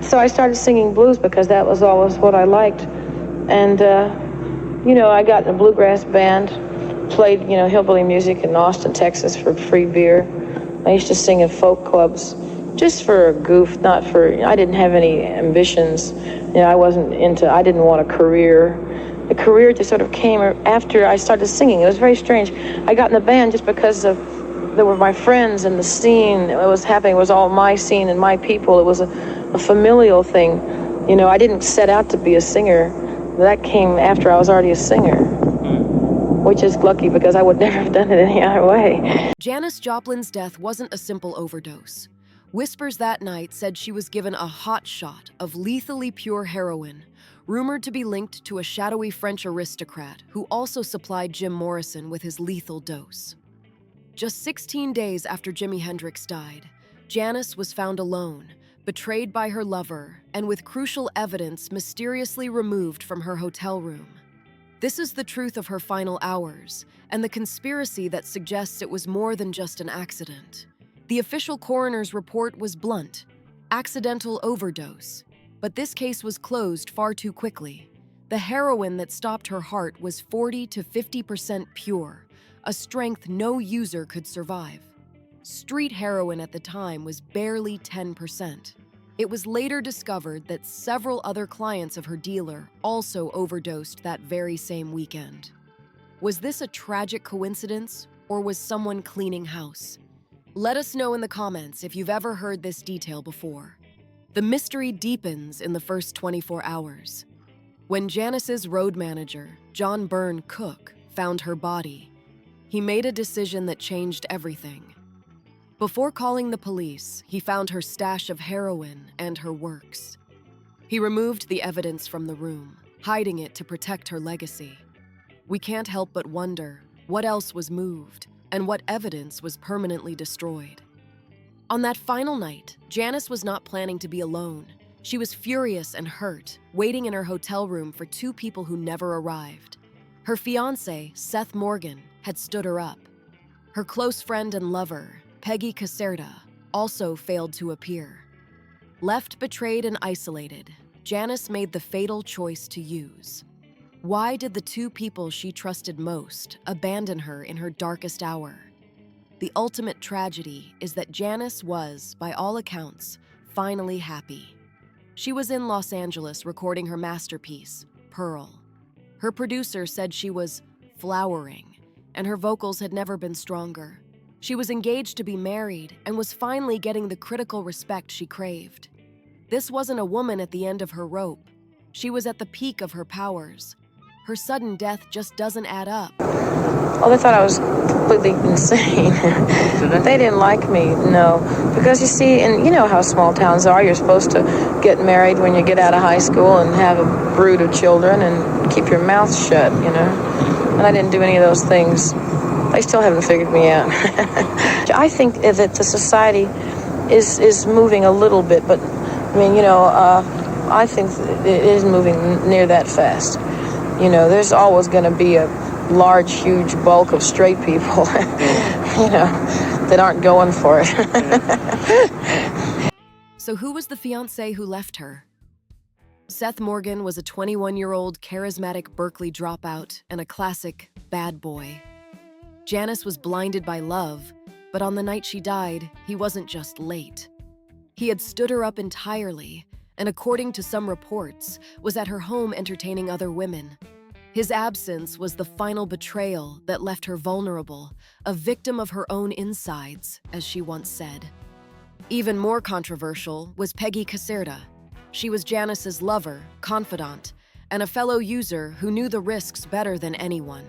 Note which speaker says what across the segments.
Speaker 1: So I started singing blues because that was always what I liked. And, I got in a bluegrass band, played, hillbilly music in Austin, Texas for free beer. I used to sing in folk clubs just for a goof, not for, I didn't have any ambitions. I didn't want a career. The career just sort of came after I started singing. It was very strange. I got in the band just because they were my friends, and the scene that was happening was all my scene and my people. It was a familial thing. I didn't set out to be a singer. That came after I was already a singer, which is lucky because I would never have done it any other way.
Speaker 2: Janis Joplin's death wasn't a simple overdose. Whispers that night said she was given a hot shot of lethally pure heroin, rumored to be linked to a shadowy French aristocrat who also supplied Jim Morrison with his lethal dose. Just 16 days after Jimi Hendrix died, Janis was found alone, betrayed by her lover, and with crucial evidence mysteriously removed from her hotel room. This is the truth of her final hours, and the conspiracy that suggests it was more than just an accident. The official coroner's report was blunt: accidental overdose. But this case was closed far too quickly. The heroin that stopped her heart was 40 to 50% pure, a strength no user could survive. Street heroin at the time was barely 10%. It was later discovered that several other clients of her dealer also overdosed that very same weekend. Was this a tragic coincidence, or was someone cleaning house? Let us know in the comments if you've ever heard this detail before. The mystery deepens in the first 24 hours. When Janis's road manager, John Byrne Cook, found her body, he made a decision that changed everything. Before calling the police, he found her stash of heroin and her works. He removed the evidence from the room, hiding it to protect her legacy. We can't help but wonder what else was moved and what evidence was permanently destroyed. On that final night, Janis was not planning to be alone. She was furious and hurt, waiting in her hotel room for two people who never arrived. Her fiancé, Seth Morgan, had stood her up. Her close friend and lover, Peggy Caserta, also failed to appear. Left betrayed and isolated, Janis made the fatal choice to use. Why did the two people she trusted most abandon her in her darkest hour? The ultimate tragedy is that Janis was, by all accounts, finally happy. She was in Los Angeles recording her masterpiece, Pearl. Her producer said she was flowering, and her vocals had never been stronger. She was engaged to be married and was finally getting the critical respect she craved. This wasn't a woman at the end of her rope. She was at the peak of her powers. Her sudden death just doesn't add up.
Speaker 1: Well, they thought I was completely insane. They didn't like me, no. Because you see, and you know how small towns are, you're supposed to get married when you get out of high school and have a brood of children and keep your mouth shut, And I didn't do any of those things. They still haven't figured me out. I think that the society is moving a little bit, but I think it isn't moving near that fast. There's always going to be a large, huge bulk of straight people, that aren't going for it.
Speaker 2: So who was the fiancé who left her? Seth Morgan was a 21-year-old charismatic Berkeley dropout and a classic bad boy. Janis was blinded by love, but on the night she died, he wasn't just late. He had stood her up entirely, and according to some reports, was at her home entertaining other women. His absence was the final betrayal that left her vulnerable, a victim of her own insides, as she once said. Even more controversial was Peggy Caserta. She was Janis's lover, confidant, and a fellow user who knew the risks better than anyone.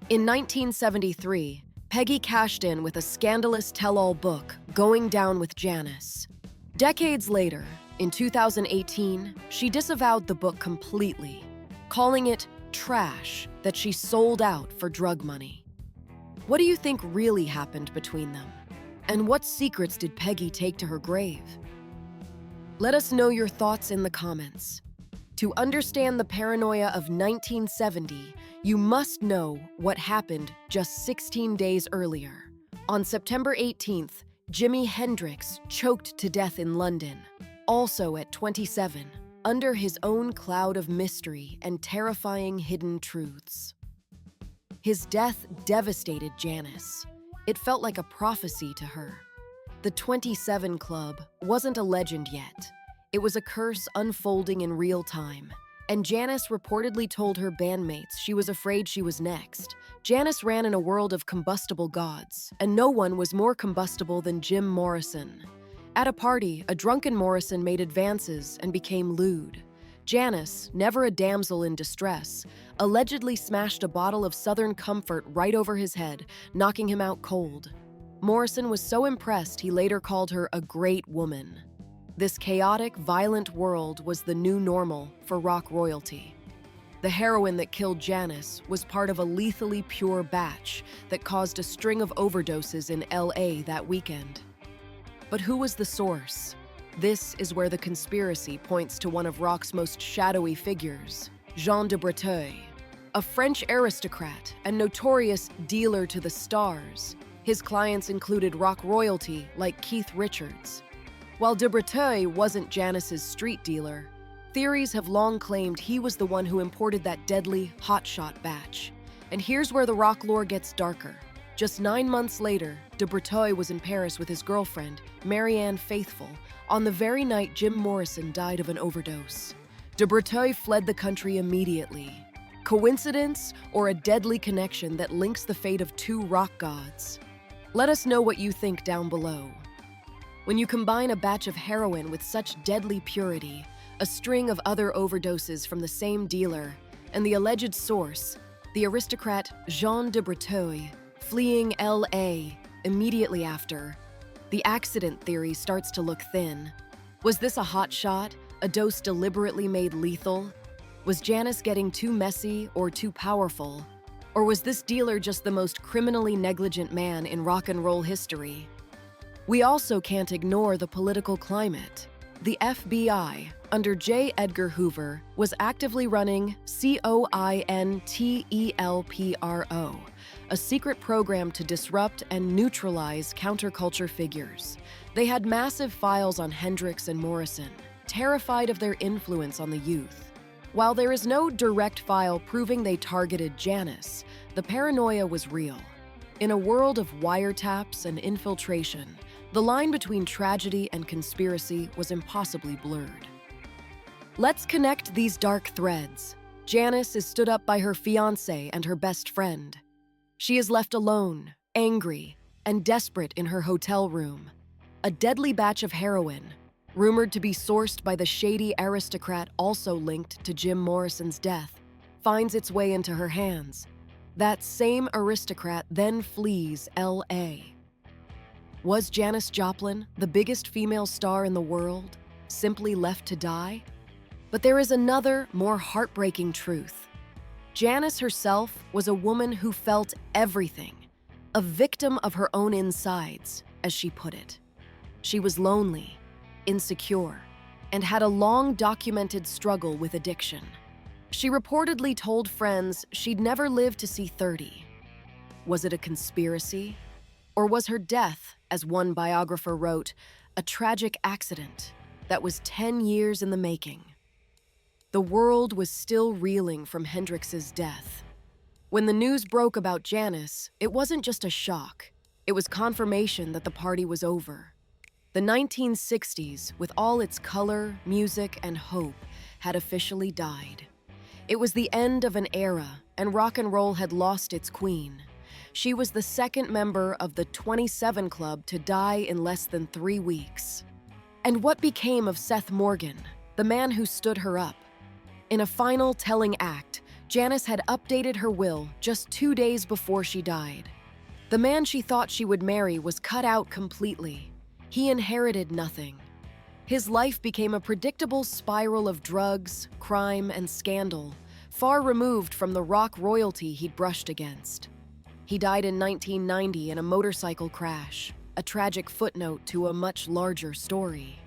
Speaker 2: In 1973, Peggy cashed in with a scandalous tell-all book, Going Down with Janis. Decades later, in 2018, she disavowed the book completely, calling it trash that she sold out for drug money. What do you think really happened between them? And what secrets did Peggy take to her grave? Let us know your thoughts in the comments. To understand the paranoia of 1970, you must know what happened just 16 days earlier. On September 18th, Jimi Hendrix choked to death in London. also at 27, under his own cloud of mystery and terrifying hidden truths. His death devastated Janis. It felt like a prophecy to her. The 27 Club wasn't a legend yet. It was a curse unfolding in real time. And Janis reportedly told her bandmates she was afraid she was next. Janis ran in a world of combustible gods, and no one was more combustible than Jim Morrison. At a party, a drunken Morrison made advances and became lewd. Janis, never a damsel in distress, allegedly smashed a bottle of Southern Comfort right over his head, knocking him out cold. Morrison was so impressed he later called her a great woman. This chaotic, violent world was the new normal for rock royalty. The heroin that killed Janis was part of a lethally pure batch that caused a string of overdoses in LA that weekend. But who was the source? This is where the conspiracy points to one of rock's most shadowy figures, Jean de Breteuil, a French aristocrat and notorious dealer to the stars. His clients included rock royalty like Keith Richards. While de Breteuil wasn't Janis's street dealer, theories have long claimed he was the one who imported that deadly hotshot batch. And here's where the rock lore gets darker. Just 9 months later, de Breteuil was in Paris with his girlfriend, Marianne Faithfull, on the very night Jim Morrison died of an overdose. De Breteuil fled the country immediately. Coincidence or a deadly connection that links the fate of two rock gods? Let us know what you think down below. When you combine a batch of heroin with such deadly purity, a string of other overdoses from the same dealer, and the alleged source, the aristocrat Jean de Breteuil, fleeing LA immediately after, the accident theory starts to look thin. Was this a hot shot, a dose deliberately made lethal? Was Janis getting too messy or too powerful? Or was this dealer just the most criminally negligent man in rock and roll history? We also can't ignore the political climate. The FBI, under J. Edgar Hoover, was actively running COINTELPRO, a secret program to disrupt and neutralize counterculture figures. They had massive files on Hendrix and Morrison, terrified of their influence on the youth. While there is no direct file proving they targeted Janis, the paranoia was real. In a world of wiretaps and infiltration, the line between tragedy and conspiracy was impossibly blurred. Let's connect these dark threads. Janis is stood up by her fiancé and her best friend. She is left alone, angry, and desperate in her hotel room. A deadly batch of heroin, rumored to be sourced by the shady aristocrat also linked to Jim Morrison's death, finds its way into her hands. That same aristocrat then flees LA. Was Janis Joplin, the biggest female star in the world, simply left to die? But there is another, more heartbreaking truth. Janis herself was a woman who felt everything, a victim of her own insides, as she put it. She was lonely, insecure, and had a long-documented struggle with addiction. She reportedly told friends she'd never live to see 30. Was it a conspiracy? Or was her death, as one biographer wrote, a tragic accident that was 10 years in the making? The world was still reeling from Hendrix's death. When the news broke about Janis, it wasn't just a shock. It was confirmation that the party was over. The 1960s, with all its color, music, and hope, had officially died. It was the end of an era, and rock and roll had lost its queen. She was the second member of the 27 Club to die in less than 3 weeks. And what became of Seth Morgan, the man who stood her up? In a final telling act, Janis had updated her will just 2 days before she died. The man she thought she would marry was cut out completely. He inherited nothing. His life became a predictable spiral of drugs, crime, and scandal, far removed from the rock royalty he'd brushed against. He died in 1990 in a motorcycle crash, a tragic footnote to a much larger story.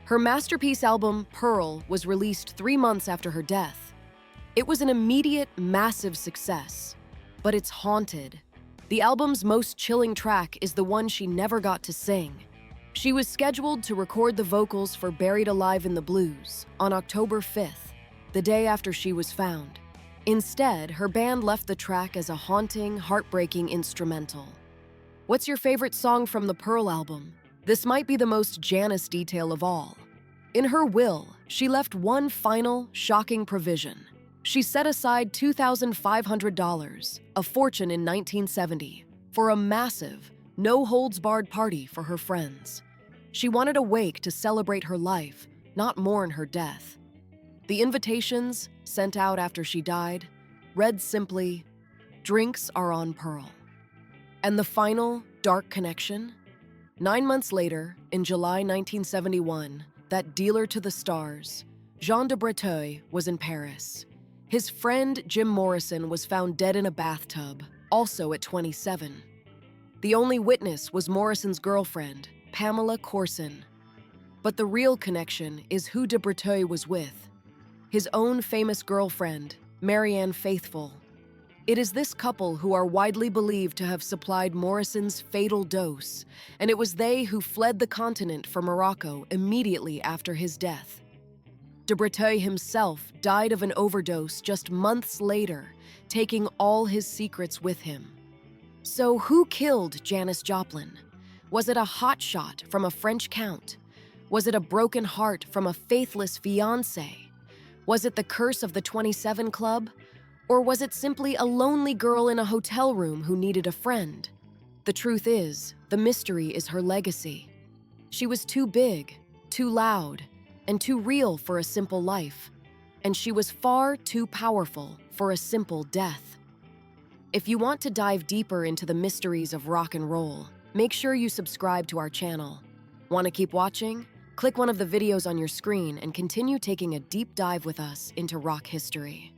Speaker 2: Her masterpiece album, Pearl, was released 3 months after her death. It was an immediate, massive success, but it's haunted. The album's most chilling track is the one she never got to sing. She was scheduled to record the vocals for Buried Alive in the Blues on October 5th, the day after she was found. Instead, her band left the track as a haunting, heartbreaking instrumental. What's your favorite song from the Pearl album? This might be the most Janis detail of all. In her will, she left one final, shocking provision. She set aside $2,500, a fortune in 1970, for a massive, no-holds-barred party for her friends. She wanted a wake to celebrate her life, not mourn her death. The invitations, sent out after she died, read simply, "Drinks are on Pearl." And the final, dark connection? 9 months later, in July 1971, that dealer to the stars, Jean de Breteuil, was in Paris. His friend Jim Morrison was found dead in a bathtub, also at 27. The only witness was Morrison's girlfriend, Pamela Corson. But the real connection is who de Breteuil was with. His own famous girlfriend, Marianne Faithfull. It is this couple who are widely believed to have supplied Morrison's fatal dose, and it was they who fled the continent for Morocco immediately after his death. De Breteuil himself died of an overdose just months later, taking all his secrets with him. So who killed Janis Joplin? Was it a hotshot from a French count? Was it a broken heart from a faithless fiancé? Was it the curse of the 27 Club? Or was it simply a lonely girl in a hotel room who needed a friend? The truth is, the mystery is her legacy. She was too big, too loud, and too real for a simple life. And she was far too powerful for a simple death. If you want to dive deeper into the mysteries of rock and roll, make sure you subscribe to our channel. Want to keep watching? Click one of the videos on your screen and continue taking a deep dive with us into rock history.